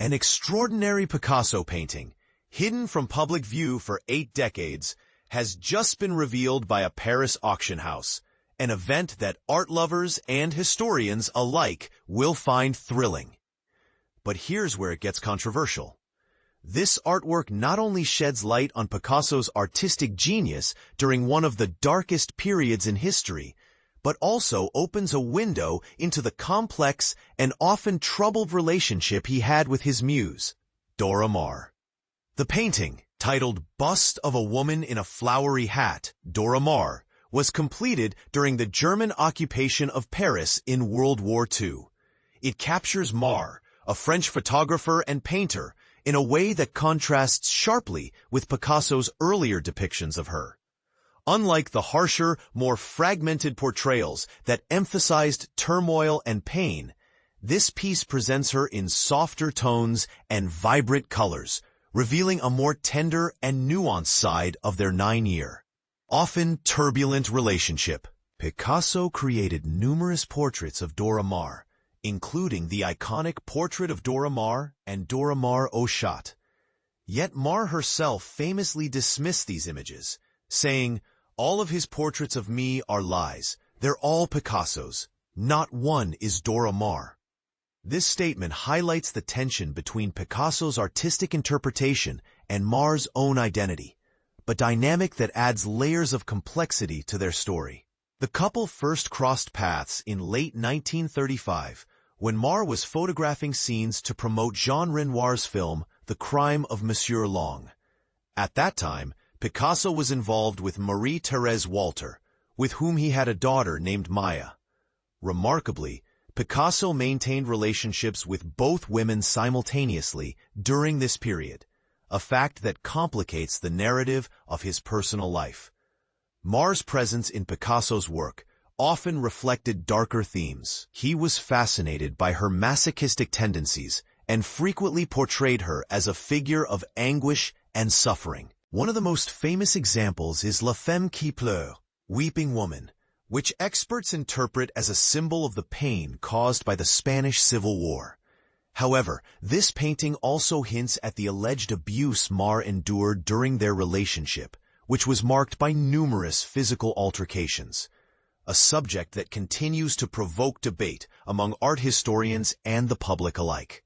An extraordinary Picasso painting, hidden from public view for 8 decades, has just been revealed by a Paris auction house, an event that art lovers and historians alike will find thrilling. But here's where it gets controversial. This artwork not only sheds light on Picasso's artistic genius during one of the darkest periods in history, but also opens a window into the complex and often troubled relationship he had with his muse, Dora Maar. The painting, titled Bust of a Woman in a Flowery Hat, Dora Maar, was completed during the German occupation of Paris in World War II. It captures Maar, a French photographer and painter, in a way that contrasts sharply with Picasso's earlier depictions of her. Unlike the harsher, more fragmented portrayals that emphasized turmoil and pain, this piece presents her in softer tones and vibrant colors, revealing a more tender and nuanced side of their 9-year, often turbulent relationship. Picasso created numerous portraits of Dora Maar, including the iconic Portrait of Dora Maar and Dora Maar au Chat. Yet Maar herself famously dismissed these images, saying, "All of his portraits of me are lies. They're all Picasso's. Not one is Dora Maar." This statement highlights the tension between Picasso's artistic interpretation and Maar's own identity, a dynamic that adds layers of complexity to their story. The couple first crossed paths in late 1935 when Maar was photographing scenes to promote Jean Renoir's film The Crime of Monsieur Long. At that time, Picasso was involved with Marie-Thérèse Walter, with whom he had a daughter named Maya. Remarkably, Picasso maintained relationships with both women simultaneously during this period, a fact that complicates the narrative of his personal life. Maar's presence in Picasso's work often reflected darker themes. He was fascinated by her masochistic tendencies and frequently portrayed her as a figure of anguish and suffering. One of the most famous examples is La Femme qui pleure, Weeping Woman, which experts interpret as a symbol of the pain caused by the Spanish Civil War. However, this painting also hints at the alleged abuse Maar endured during their relationship, which was marked by numerous physical altercations, a subject that continues to provoke debate among art historians and the public alike.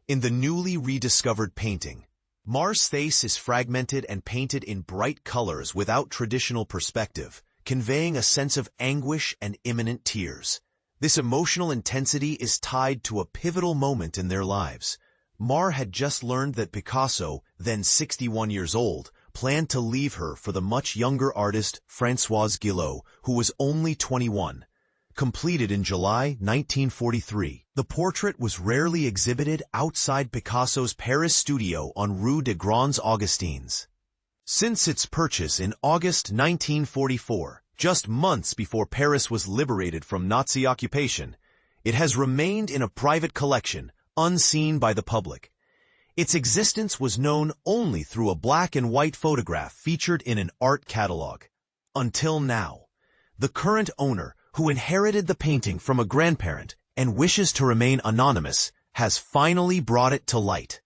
In the newly rediscovered painting, Maar's face is fragmented and painted in bright colors without traditional perspective, conveying a sense of anguish and imminent tears. This emotional intensity is tied to a pivotal moment in their lives. Maar had just learned that Picasso, then 61 years old, planned to leave her for the much younger artist Françoise Guillot, who was only 21. Completed in July 1943, the portrait was rarely exhibited outside Picasso's Paris studio on Rue des Grands Augustins. Since its purchase in August 1944, just months before Paris was liberated from Nazi occupation, it has remained in a private collection, unseen by the public. Its existence was known only through a black and white photograph featured in an art catalog. Until now, the current owner, who inherited the painting from a grandparent and wishes to remain anonymous, has finally brought it to light.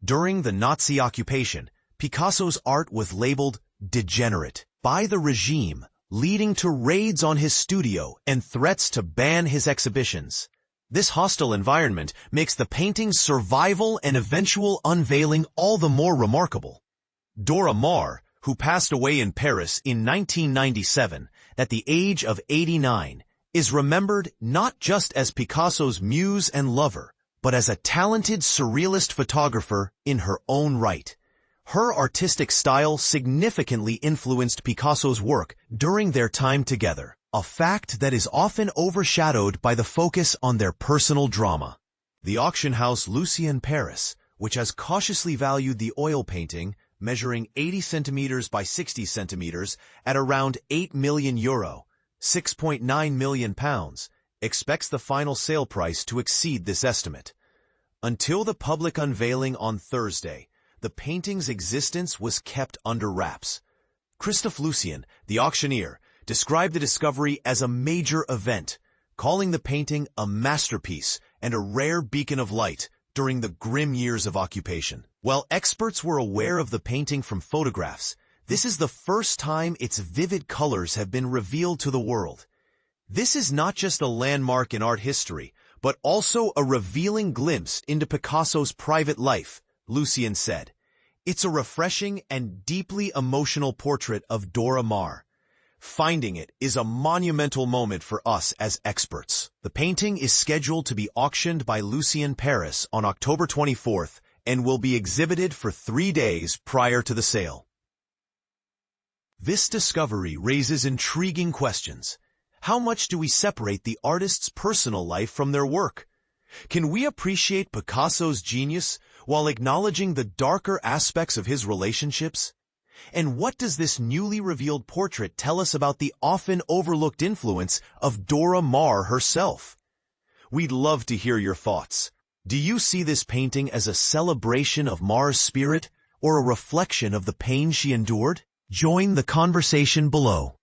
During the Nazi occupation, Picasso's art was labeled degenerate by the regime, leading to raids on his studio and threats to ban his exhibitions. This hostile environment makes the painting's survival and eventual unveiling all the more remarkable. Dora Maar, who passed away in Paris in 1997 at the age of 89, is remembered not just as Picasso's muse and lover, but as a talented surrealist photographer in her own right. Her artistic style significantly influenced Picasso's work during their time together, a fact that is often overshadowed by the focus on their personal drama. The auction house Lucien Paris, which has cautiously valued the oil painting, measuring 80 centimeters by 60 centimeters at around €8 million, £6.9 million, expects the final sale price to exceed this estimate. Until the public unveiling on Thursday, the painting's existence was kept under wraps. Christophe Lucien, the auctioneer, described the discovery as a major event, calling the painting a masterpiece and a rare beacon of light, during the grim years of occupation. While experts were aware of the painting from photographs, this is the first time its vivid colors have been revealed to the world. This is not just a landmark in art history, but also a revealing glimpse into Picasso's private life, Lucien said. It's a refreshing and deeply emotional portrait of Dora Maar. Finding it is a monumental moment for us as experts. The painting is scheduled to be auctioned by Lucien Paris on October 24th and will be exhibited for 3 days prior to the sale. This discovery raises intriguing questions. How much do we separate the artist's personal life from their work? Can we appreciate Picasso's genius while acknowledging the darker aspects of his relationships? And what does this newly revealed portrait tell us about the often overlooked influence of Dora Maar herself? We'd love to hear your thoughts. Do you see this painting as a celebration of Maar's spirit or a reflection of the pain she endured? Join the conversation below.